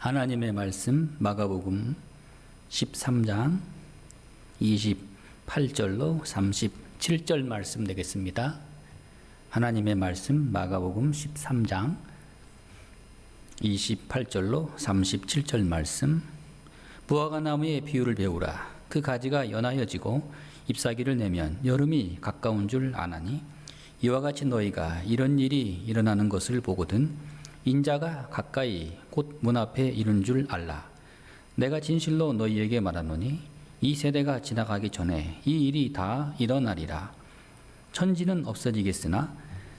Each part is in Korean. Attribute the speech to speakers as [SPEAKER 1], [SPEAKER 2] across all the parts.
[SPEAKER 1] 하나님의 말씀 마가복음 13장 28절로 37절 말씀 되겠습니다. 하나님의 말씀 마가복음 13장 28절로 37절 말씀. 무화과나무의 비유를 배우라. 그 가지가 연하여지고 잎사귀를 내면 여름이 가까운 줄 아나니 이와 같이 너희가 이런 일이 일어나는 것을 보거든 인자가 가까이 곧 문 앞에 이른 줄 알라. 내가 진실로 너희에게 말하노니 이 세대가 지나가기 전에 이 일이 다 일어나리라. 천지는 없어지겠으나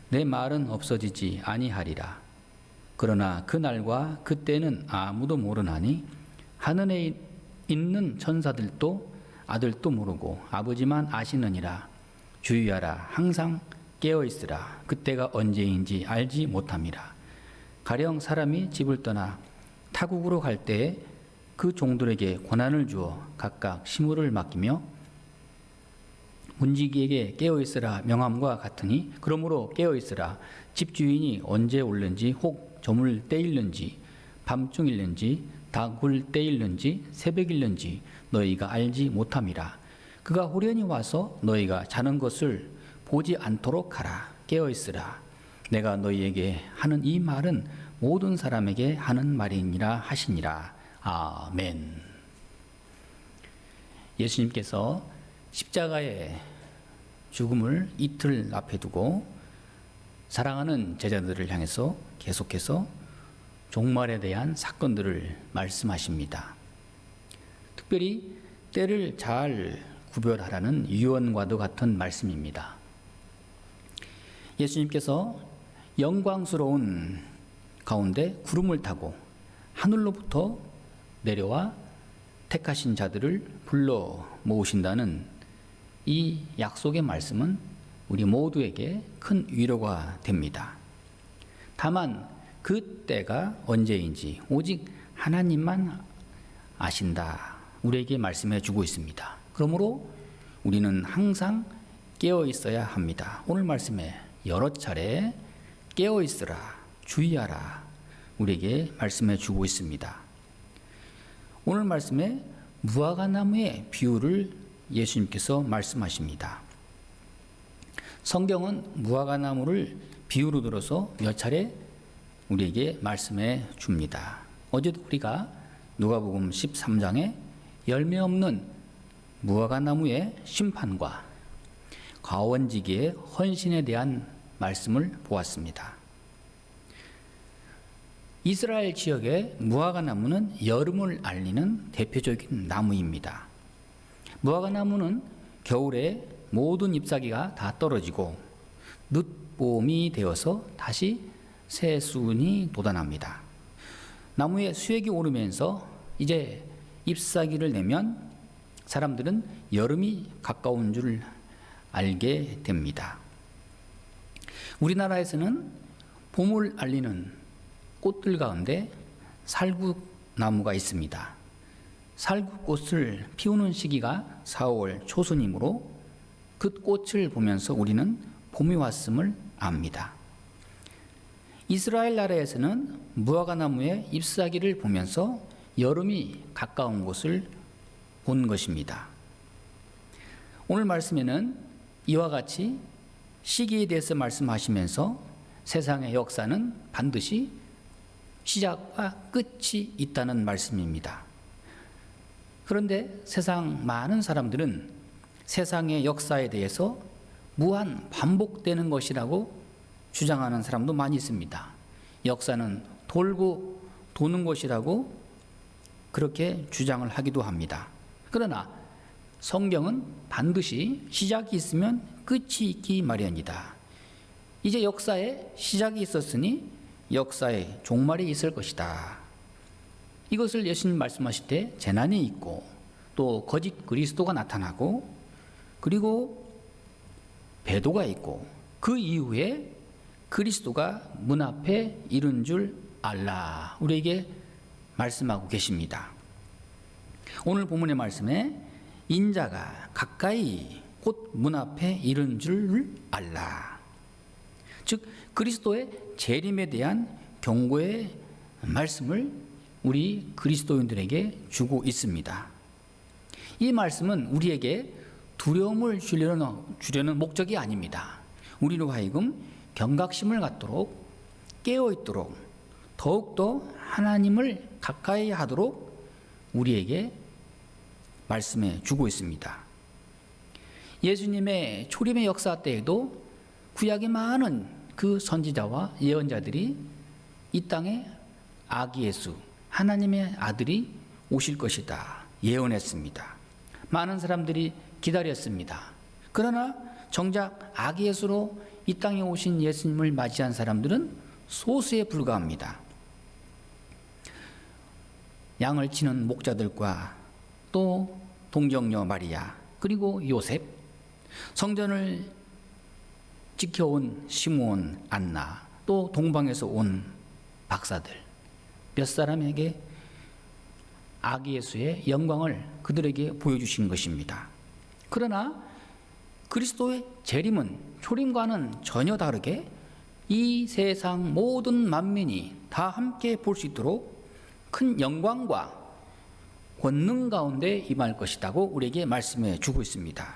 [SPEAKER 1] 내 말은 없어지지 아니하리라. 그러나 그 날과 그 때는 아무도 모르나니 하늘에 있는 천사들도 아들도 모르고 아버지만 아시느니라. 주의하라. 항상 깨어있으라. 그때가 언제인지 알지 못함이라. 가령 사람이 집을 떠나 타국으로 갈 때에 그 종들에게 권한을 주어 각각 시무를 맡기며 문지기에게 깨어있으라 명함과 같으니 그러므로 깨어있으라. 집주인이 언제 올는지 혹 저물 때일는지 밤중일는지 다굴 때일는지 새벽일는지 너희가 알지 못함이라. 그가 호련히 와서 너희가 자는 것을 보지 않도록 하라. 깨어있으라. 내가 너희에게 하는 이 말은 모든 사람에게 하는 말이니라 하시니라. 아멘. 예수님께서 십자가의 죽음을 이틀 앞에 두고 사랑하는 제자들을 향해서 계속해서 종말에 대한 사건들을 말씀하십니다. 특별히 때를 잘 구별하라는 유언과도 같은 말씀입니다. 예수님께서 영광스러운 가운데 구름을 타고 하늘로부터 내려와 택하신 자들을 불러 모으신다는 이 약속의 말씀은 우리 모두에게 큰 위로가 됩니다. 다만 그 때가 언제인지 오직 하나님만 아신다. 우리에게 말씀해 주고 있습니다. 그러므로 우리는 항상 깨어 있어야 합니다. 오늘 말씀에 여러 차례 깨어 있으라, 주의하라 우리에게 말씀해 주고 있습니다. 오늘 말씀에 무화과나무의 비유를 예수님께서 말씀하십니다. 성경은 무화과나무를 비유로 들어서 몇 차례 우리에게 말씀해 줍니다. 어제도 우리가 누가복음 13장에 열매 없는 무화과나무의 심판과 과원지기의 헌신에 대한 말씀을 보았습니다. 이스라엘 지역의 무화과나무는 여름을 알리는 대표적인 나무입니다. 무화과나무는 겨울에 모든 잎사귀가 다 떨어지고 늦봄이 되어서 다시 새 순이 돋아납니다. 나무에 수액이 오르면서 이제 잎사귀를 내면 사람들은 여름이 가까운 줄 알게 됩니다. 우리나라에서는 봄을 알리는 꽃들 가운데 살구나무가 있습니다. 살구꽃을 피우는 시기가 4월 초순이므로 그 꽃을 보면서 우리는 봄이 왔음을 압니다. 이스라엘 나라에서는 무화과나무의 잎사귀를 보면서 여름이 가까운 것을 본 것입니다. 오늘 말씀에는 이와 같이 시기에 대해서 말씀하시면서 세상의 역사는 반드시 시작과 끝이 있다는 말씀입니다. 그런데 세상 많은 사람들은 세상의 역사에 대해서 무한 반복되는 것이라고 주장하는 사람도 많이 있습니다. 역사는 돌고 도는 것이라고 그렇게 주장을 하기도 합니다. 그러나 성경은 반드시 시작이 있으면 끝이 있기 마련이다. 이제 역사에 시작이 있었으니 역사에 종말이 있을 것이다. 이것을 예수님 말씀하실 때 재난이 있고 또 거짓 그리스도가 나타나고 그리고 배도가 있고 그 이후에 그리스도가 문 앞에 이른 줄 알라. 우리에게 말씀하고 계십니다. 오늘 본문의 말씀에 인자가 가까이 곧 문 앞에 이른 줄 알라. 즉 그리스도의 재림에 대한 경고의 말씀을 우리 그리스도인들에게 주고 있습니다. 이 말씀은 우리에게 두려움을 주려는 목적이 아닙니다. 우리로 하여금 경각심을 갖도록 깨어있도록 더욱더 하나님을 가까이 하도록 우리에게 말씀해 주고 있습니다. 예수님의 초림의 역사 때에도 구약의 많은 그 선지자와 예언자들이 이 땅에 아기 예수, 하나님의 아들이 오실 것이다 예언했습니다. 많은 사람들이 기다렸습니다. 그러나 정작 아기 예수로 이 땅에 오신 예수님을 맞이한 사람들은 소수에 불과합니다. 양을 치는 목자들과 또 동정녀 마리아, 그리고 요셉, 성전을 지켜온 시므온, 안나, 또 동방에서 온 박사들, 몇 사람에게 아기 예수의 영광을 그들에게 보여주신 것입니다. 그러나 그리스도의 재림은 초림과는 전혀 다르게 이 세상 모든 만민이 다 함께 볼 수 있도록 큰 영광과 권능 가운데 임할 것이라고 우리에게 말씀해 주고 있습니다.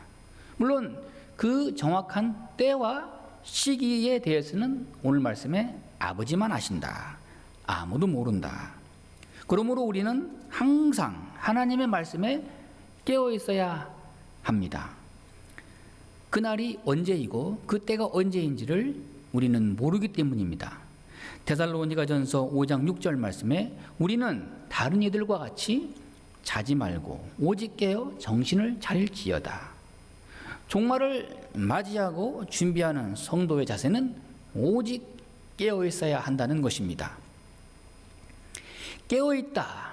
[SPEAKER 1] 물론 그 정확한 때와 시기에 대해서는 오늘 말씀에 아버지만 아신다, 아무도 모른다. 그러므로 우리는 항상 하나님의 말씀에 깨어 있어야 합니다. 그날이 언제이고 그 때가 언제인지를 우리는 모르기 때문입니다. 데살로니가전서 5장 6절 말씀에 우리는 다른 이들과 같이 자지 말고 오직 깨어 정신을 차릴지어다. 종말을 맞이하고 준비하는 성도의 자세는 오직 깨어 있어야 한다는 것입니다. 깨어 있다,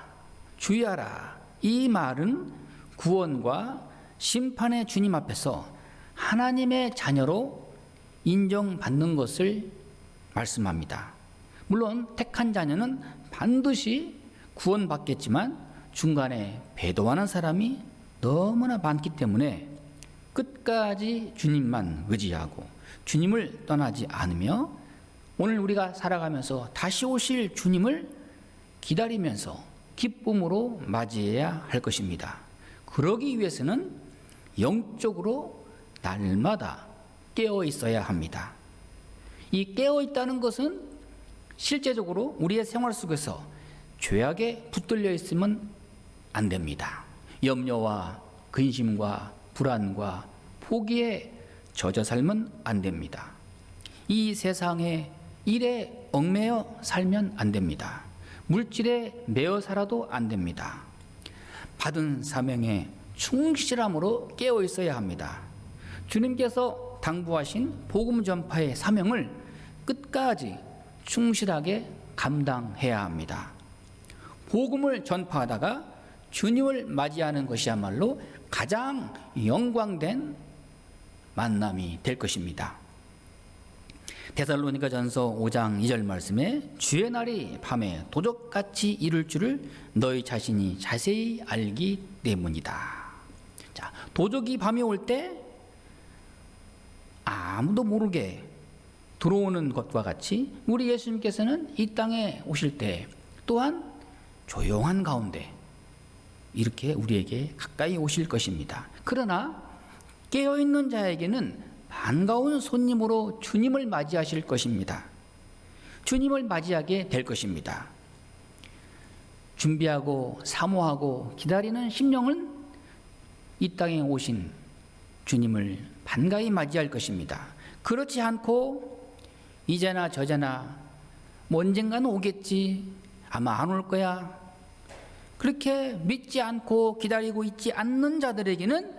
[SPEAKER 1] 주의하라, 이 말은 구원과 심판의 주님 앞에서 하나님의 자녀로 인정받는 것을 말씀합니다. 물론 택한 자녀는 반드시 구원받겠지만 중간에 배도하는 사람이 너무나 많기 때문에 끝까지 주님만 의지하고 주님을 떠나지 않으며 오늘 우리가 살아가면서 다시 오실 주님을 기다리면서 기쁨으로 맞이해야 할 것입니다. 그러기 위해서는 영적으로 날마다 깨어 있어야 합니다. 이 깨어 있다는 것은 실제적으로 우리의 생활 속에서 죄악에 붙들려 있으면 안 됩니다. 염려와 근심과 불안과 포기에 젖어 살면 안 됩니다. 이 세상의 일에 얽매여 살면 안 됩니다. 물질에 매여 살아도 안 됩니다. 받은 사명에 충실함으로 깨어 있어야 합니다. 주님께서 당부하신 복음 전파의 사명을 끝까지 충실하게 감당해야 합니다. 복음을 전파하다가 주님을 맞이하는 것이야말로 가장 영광된 만남이 될 것입니다. 데살로니가전서 5장 2절 말씀에 주의 날이 밤에 도적같이 이룰 줄을 너희 자신이 자세히 알기 때문이다. 자, 도적이 밤에 올 때 아무도 모르게 들어오는 것과 같이 우리 예수님께서는 이 땅에 오실 때 또한 조용한 가운데 이렇게 우리에게 가까이 오실 것입니다. 그러나 깨어있는 자에게는 반가운 손님으로 주님을 맞이하실 것입니다. 주님을 맞이하게 될 것입니다. 준비하고 사모하고 기다리는 심령은 이 땅에 오신 주님을 반가이 맞이할 것입니다. 그렇지 않고 이제나 저제나 뭐 언젠가는 오겠지, 아마 안 올 거야, 그렇게 믿지 않고 기다리고 있지 않는 자들에게는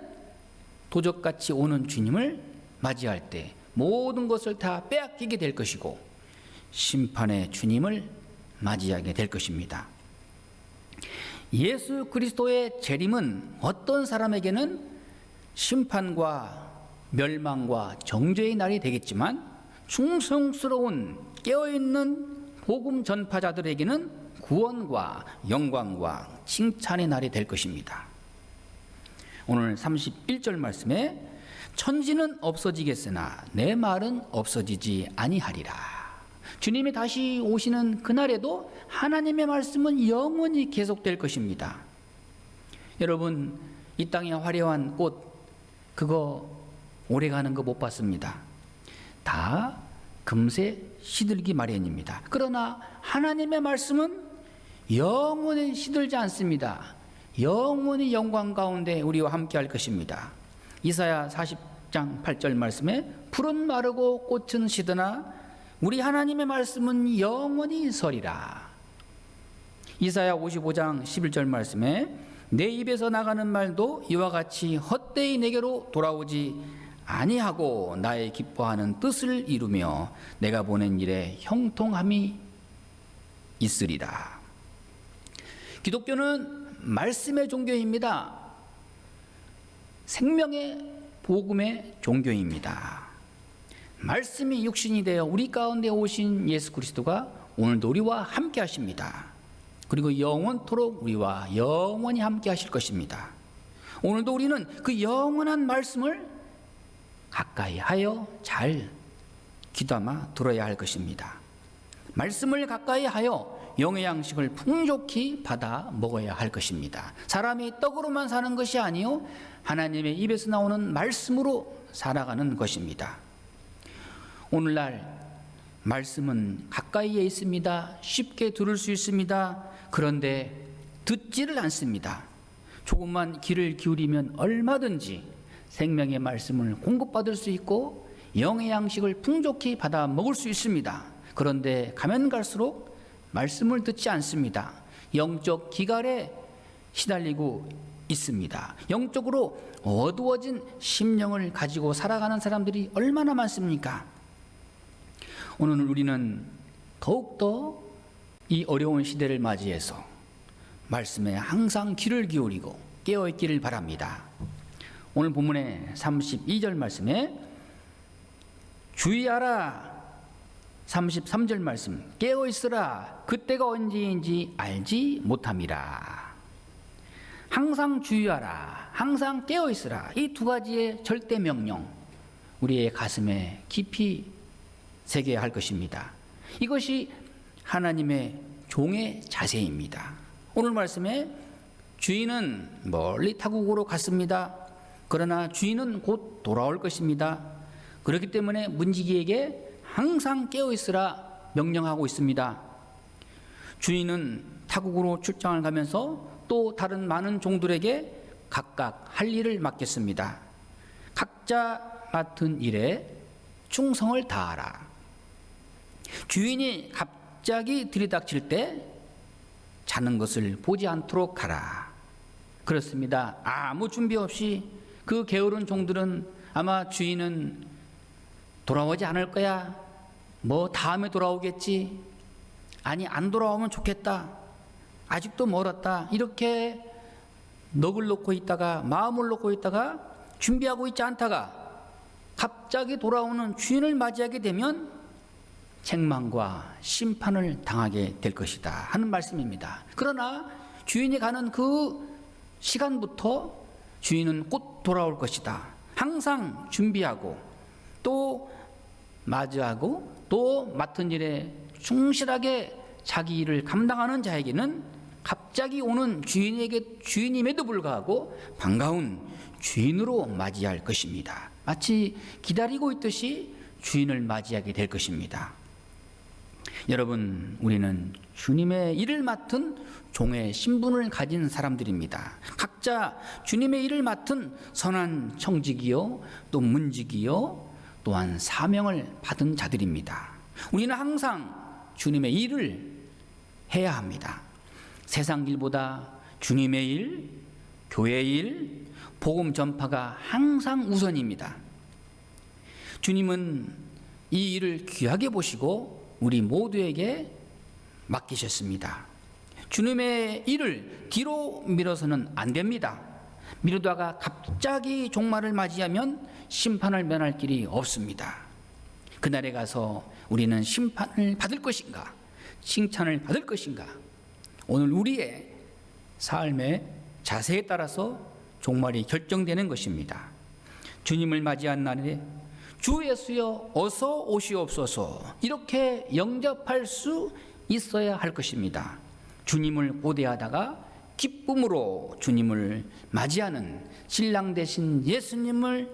[SPEAKER 1] 도적같이 오는 주님을 맞이할 때 모든 것을 다 빼앗기게 될 것이고 심판의 주님을 맞이하게 될 것입니다. 예수 그리스도의 재림은 어떤 사람에게는 심판과 멸망과 정죄의 날이 되겠지만 충성스러운 깨어있는 복음 전파자들에게는 구원과 영광과 칭찬의 날이 될 것입니다. 오늘 31절 말씀에 천지는 없어지겠으나 내 말은 없어지지 아니하리라. 주님이 다시 오시는 그날에도 하나님의 말씀은 영원히 계속될 것입니다. 여러분, 이 땅의 화려한 꽃, 그거 오래가는 거 못 봤습니다. 다 금세 시들기 마련입니다. 그러나 하나님의 말씀은 영원히 시들지 않습니다. 영원히 영광 가운데 우리와 함께 할 것입니다. 이사야 40장 8절 말씀에 풀은 마르고 꽃은 시드나 우리 하나님의 말씀은 영원히 서리라. 이사야 55장 11절 말씀에 내 입에서 나가는 말도 이와 같이 헛되이 내게로 돌아오지 아니하고 나의 기뻐하는 뜻을 이루며 내가 보낸 일에 형통함이 있으리라. 기독교는 말씀의 종교입니다. 생명의 복음의 종교입니다. 말씀이 육신이 되어 우리 가운데 오신 예수 그리스도가 오늘도 우리와 함께 하십니다. 그리고 영원토록 우리와 영원히 함께 하실 것입니다. 오늘도 우리는 그 영원한 말씀을 가까이 하여 잘 귀담아 들어야 할 것입니다. 말씀을 가까이 하여 영의 양식을 풍족히 받아 먹어야 할 것입니다. 사람이 떡으로만 사는 것이 아니요 하나님의 입에서 나오는 말씀으로 살아가는 것입니다. 오늘날 말씀은 가까이에 있습니다. 쉽게 들을 수 있습니다. 그런데 듣지를 않습니다. 조금만 귀를 기울이면 얼마든지 생명의 말씀을 공급받을 수 있고 영의 양식을 풍족히 받아 먹을 수 있습니다. 그런데 가면 갈수록 말씀을 듣지 않습니다. 영적 기갈에 시달리고 있습니다. 영적으로 어두워진 심령을 가지고 살아가는 사람들이 얼마나 많습니까? 오늘 우리는 더욱더 이 어려운 시대를 맞이해서 말씀에 항상 귀를 기울이고 깨어있기를 바랍니다. 오늘 본문의 32절 말씀에 주의하라 33절 말씀 깨어있으라 그때가 언제인지 알지 못함이라. 항상 주의하라 항상 깨어있으라 이 두 가지의 절대 명령 우리의 가슴에 깊이 새겨야 할 것입니다. 이것이 하나님의 종의 자세입니다. 오늘 말씀에 주인은 멀리 타국으로 갔습니다. 그러나 주인은 곧 돌아올 것입니다. 그렇기 때문에 문지기에게 항상 깨어있으라 명령하고 있습니다. 주인은 타국으로 출장을 가면서 또 다른 많은 종들에게 각각 할 일을 맡겼습니다. 각자 맡은 일에 충성을 다하라. 주인이 갑자기 들이닥칠 때 자는 것을 보지 않도록 하라. 그렇습니다. 아무 준비 없이 그 게으른 종들은 아마 주인은 돌아오지 않을 거야. 뭐 다음에 돌아오겠지. 아니 안 돌아오면 좋겠다. 아직도 멀었다. 이렇게 넋을 놓고 있다가 마음을 놓고 있다가 준비하고 있지 않다가 갑자기 돌아오는 주인을 맞이하게 되면 책망과 심판을 당하게 될 것이다 하는 말씀입니다. 그러나 주인이 가는 그 시간부터 주인은 곧 돌아올 것이다. 항상 준비하고 또 맞이하고 또 맡은 일에 충실하게 자기 일을 감당하는 자에게는 갑자기 오는 주인임에도 불구하고 반가운 주인으로 맞이할 것입니다. 마치 기다리고 있듯이 주인을 맞이하게 될 것입니다. 여러분, 우리는 주님의 일을 맡은 종의 신분을 가진 사람들입니다. 각자 주님의 일을 맡은 선한 청직이요 또 문직이요 또한 사명을 받은 자들입니다. 우리는 항상 주님의 일을 해야 합니다. 세상 일보다 주님의 일, 교회 일, 복음 전파가 항상 우선입니다. 주님은 이 일을 귀하게 보시고 우리 모두에게 맡기셨습니다. 주님의 일을 뒤로 미뤄서는 안 됩니다. 미루다가 갑자기 종말을 맞이하면 심판을 면할 길이 없습니다. 그날에 가서 우리는 심판을 받을 것인가, 칭찬을 받을 것인가, 오늘 우리의 삶의 자세에 따라서 종말이 결정되는 것입니다. 주님을 맞이한 날에 주 예수여 어서 오시옵소서 이렇게 영접할 수 있어야 할 것입니다. 주님을 고대하다가 기쁨으로 주님을 맞이하는, 신랑 되신 예수님을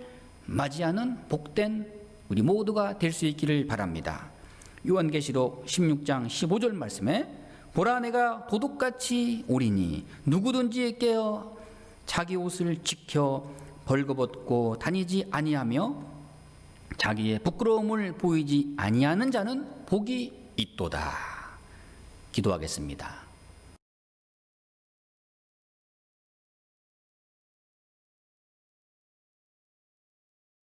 [SPEAKER 1] 맞이하는 복된 우리 모두가 될 수 있기를 바랍니다. 요한계시록 16장 15절 말씀에 보라 내가 도둑같이 오리니 누구든지 깨어 자기 옷을 지켜 벌거벗고 다니지 아니하며 자기의 부끄러움을 보이지 아니하는 자는 복이 있도다. 기도하겠습니다.